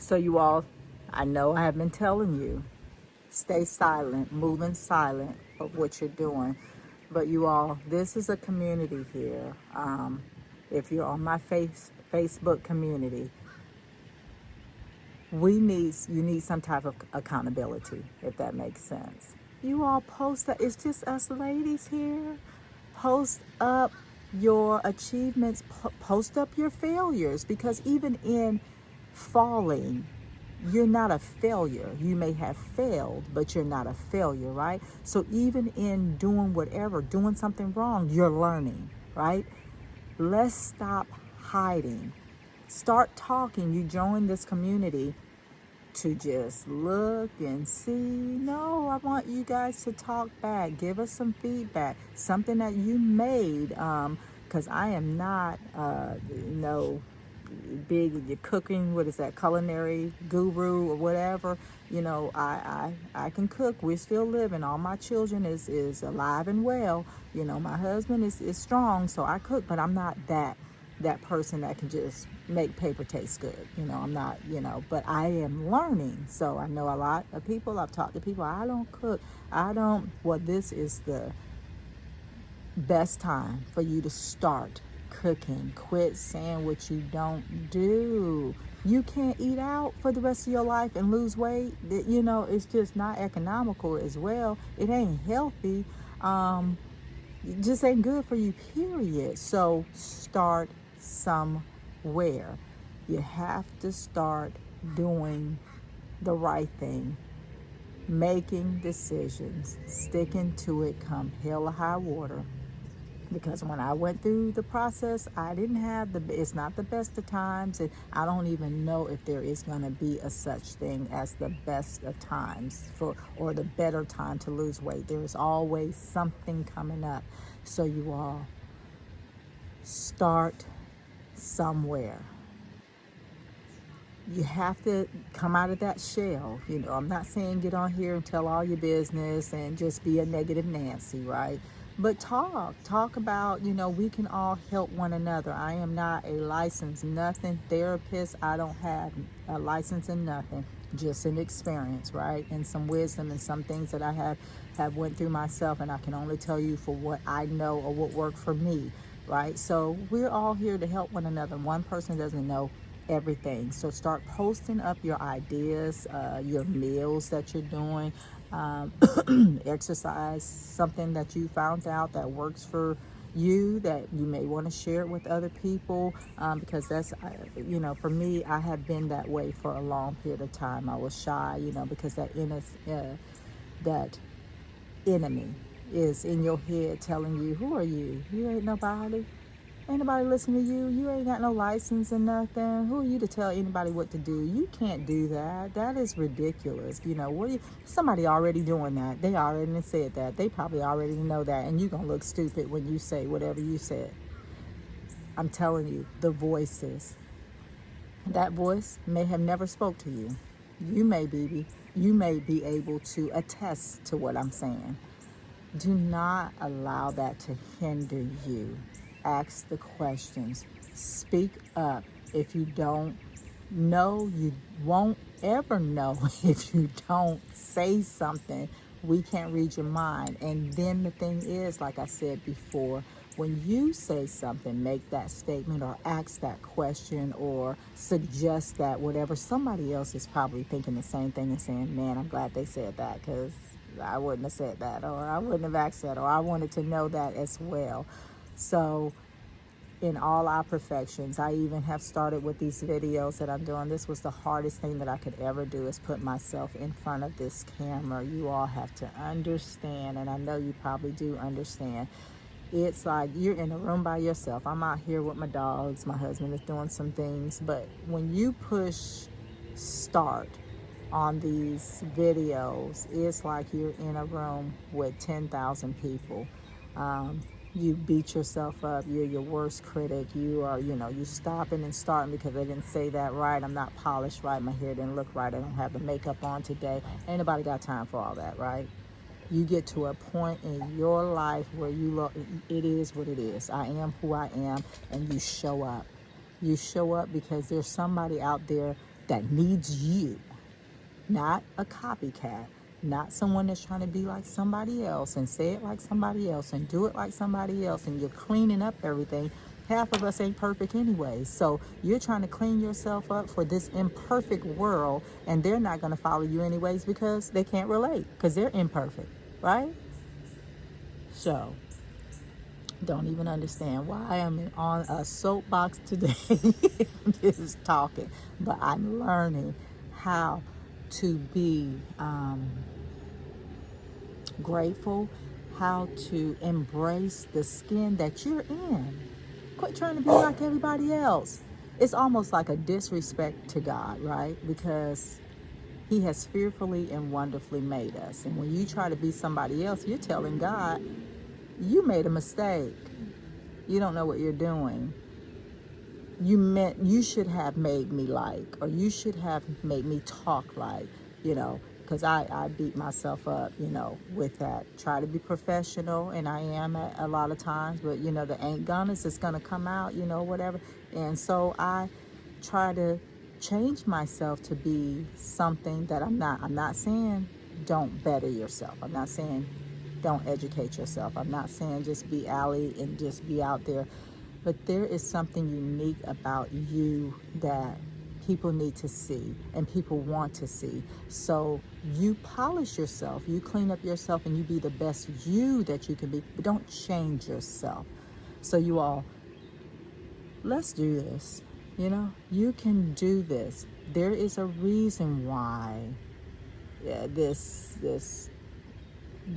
So you all, I know I have been telling you, stay silent, moving silent of what you're doing. But you all, this is a community here. If you're on my Facebook community, you need some type of accountability, if that makes sense. You all post that. It's just us ladies here. Post up your achievements, post up your failures, because even in falling, you're not a failure. You may have failed, but you're not a failure, right? So even in doing whatever, doing something wrong, you're learning, right? Let's stop hiding. Start talking. You join this community to just look and see. No, I want you guys to talk back. Give us some feedback. Something that you made, because I am not, big cooking, what is that, culinary guru or whatever. I can cook. We're still living. All my children is alive and well. My husband is strong, so I cook, but I'm not that person that can just make paper taste good. I'm not, but I am learning. So I know a lot of people. I've talked to people. I don't cook. Well, this is the best time for you to start cooking. Quit saying what you don't do. You can't eat out for the rest of your life and lose weight. It's just not economical as well. It ain't healthy. It just ain't good for you, period. So start somewhere. You have to start doing the right thing, making decisions, sticking to it come hell or high water. Because when I went through the process, I didn't have it's not the best of times, and I don't even know if there is going to be a such thing as the best of times or the better time to lose weight. There is always something coming up. So you all start somewhere. You have to come out of that shell. I'm not saying get on here and tell all your business and just be a negative Nancy, right? But talk about, we can all help one another. I am not a licensed nothing therapist. I don't have a license in nothing, just an experience, right? And some wisdom and some things that I have went through myself, and I can only tell you for what I know or what worked for me, right? So we're all here to help one another. One person doesn't know everything. So start posting up your ideas, your meals that you're doing, exercise, something that you found out that works for you, that you may want to share it with other people, because that's, for me, I have been that way for a long period of time. I was shy, because that enemy is in your head telling you, who are you? You ain't nobody. Ain't nobody listening to you. You ain't got no license or nothing. Who are you to tell anybody what to do? You can't do that. That is ridiculous. Somebody already doing that. They already said that. They probably already know that. And you're going to look stupid when you say whatever you said. I'm telling you, the voices. That voice may have never spoke to you. You may be able to attest to what I'm saying. Do not allow that to hinder you. Ask the questions. Speak up. If you don't know, you won't ever know if you don't say something. We can't read your mind. And then the thing is, like I said before, when you say something, make that statement or ask that question or suggest that whatever, somebody else is probably thinking the same thing and saying, man, I'm glad they said that, because I wouldn't have said that, or I wouldn't have asked that, or I wanted to know that as well. So in all our perfections, I even have started with these videos that I'm doing. This was the hardest thing that I could ever do, is put myself in front of this camera. You all have to understand, and I know you probably do understand. It's like you're in a room by yourself. I'm out here with my dogs. My husband is doing some things. But when you push start on these videos, it's like you're in a room with 10,000 people. You beat yourself up. You're your worst critic. You are, you stopping and starting because they didn't say that right. I'm not polished right. My hair didn't look right. I don't have the makeup on today. Ain't nobody got time for all that, right? You get to a point in your life where you look, it is what it is. I am who I am, and you show up. You show up because there's somebody out there that needs you, not a copycat, not someone that's trying to be like somebody else and say it like somebody else and do it like somebody else, and you're cleaning up everything. Half of us ain't perfect anyway, so you're trying to clean yourself up for this imperfect world, and they're not going to follow you anyways because they can't relate, because they're imperfect, right? So don't even understand why I'm on a soapbox today just talking, but I'm learning how to be grateful, how to embrace the skin that you're in. Quit trying to be like everybody else. It's almost like a disrespect to God, right? Because He has fearfully and wonderfully made us. And when you try to be somebody else, you're telling God, you made a mistake. You don't know what you're doing. You should have made me like, or you should have made me talk like, because I beat myself up, with that. Try to be professional, and I am at a lot of times, but the ain't gonna's, it's gonna come out, whatever. And so I try to change myself to be something that I'm not. I'm not saying don't better yourself. I'm not saying don't educate yourself. I'm not saying just be alley and just be out there. But there is something unique about you that people need to see and people want to see. So you polish yourself, you clean up yourself, and you be the best you that you can be. But don't change yourself. So you all, let's do this. You can do this. There is a reason why this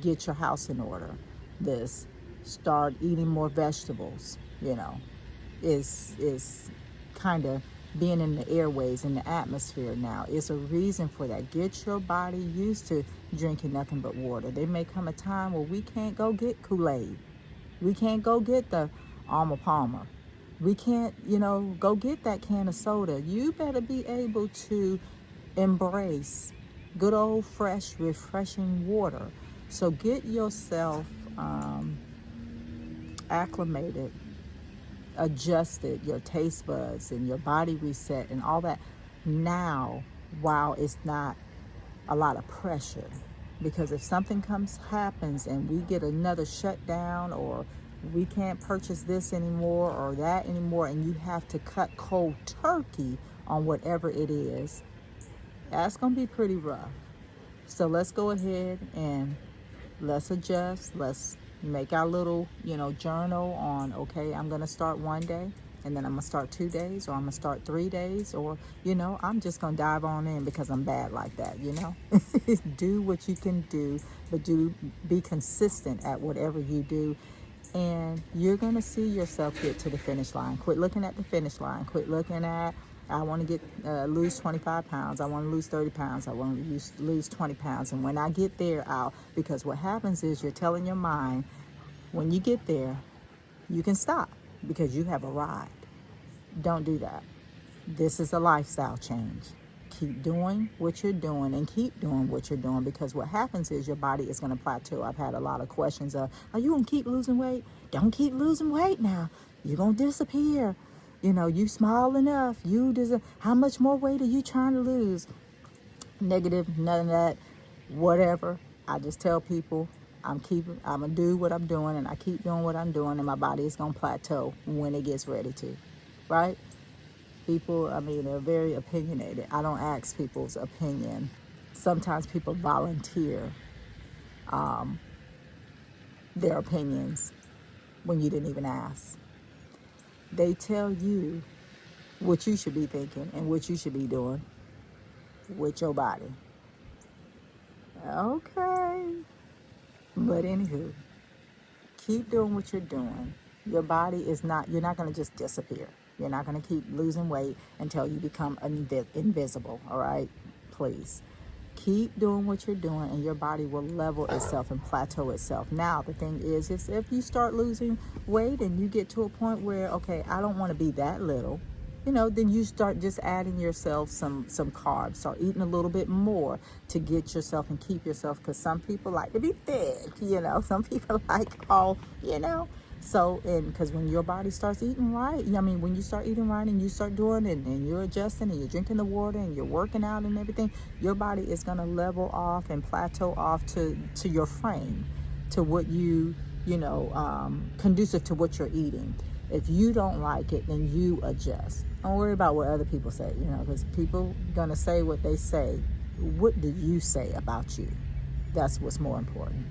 get your house in order, this start eating more vegetables, is kind of being in the airways, in the atmosphere now. It's a reason for that. Get your body used to drinking nothing but water. There may come a time where we can't go get Kool-Aid. We can't go get the Armour Palmer. We can't, go get that can of soda. You better be able to embrace good old fresh, refreshing water. So get yourself acclimated, adjusted, your taste buds and your body reset and all that now, while it's not a lot of pressure. Because if something happens and we get another shutdown, or we can't purchase this anymore or that anymore, and you have to cut cold turkey on whatever it is, that's going to be pretty rough. So let's go ahead and let's adjust. Let's make our little, journal on, okay, I'm going to start one day, and then I'm going to start 2 days, or I'm going to start 3 days, or, I'm just going to dive on in because I'm bad like that, Do what you can do, but be consistent at whatever you do, and you're going to see yourself get to the finish line. Quit looking at the finish line. Quit looking at, I want to lose 25 pounds. I want to lose 30 pounds. I want to lose 20 pounds. And when I get there, because what happens is you're telling your mind, when you get there, you can stop because you have arrived. Don't do that. This is a lifestyle change. Keep doing what you're doing and keep doing what you're doing, because what happens is your body is going to plateau. I've had a lot of questions of, are you going to keep losing weight? Don't keep losing weight now. You're going to disappear. You small enough. How much more weight are you trying to lose? Negative, none of that, whatever. I just tell people I'm going to do what I'm doing, and I keep doing what I'm doing, and my body is going to plateau when it gets ready to, right? People, they're very opinionated. I don't ask people's opinion. Sometimes people volunteer their opinions when you didn't even ask. They tell you what you should be thinking and what you should be doing with your body. Okay. But anywho, keep doing what you're doing. Your body you're not going to just disappear. You're not going to keep losing weight until you become invisible, all right? Please. Keep doing what you're doing, and your body will level itself and plateau itself. Now, the thing is if you start losing weight and you get to a point where, okay, I don't want to be that little, then you start just adding yourself some carbs. Start eating a little bit more to get yourself and keep yourself, because some people like to be thick, some people like So, and because when your body starts eating right, I mean, when you start eating right and you start doing it and you're adjusting and you're drinking the water and you're working out and everything, your body is going to level off and plateau off to your frame, to what conducive to what you're eating. If you don't like it, then you adjust. Don't worry about what other people say, because people going to say what they say. What do you say about you? That's what's more important.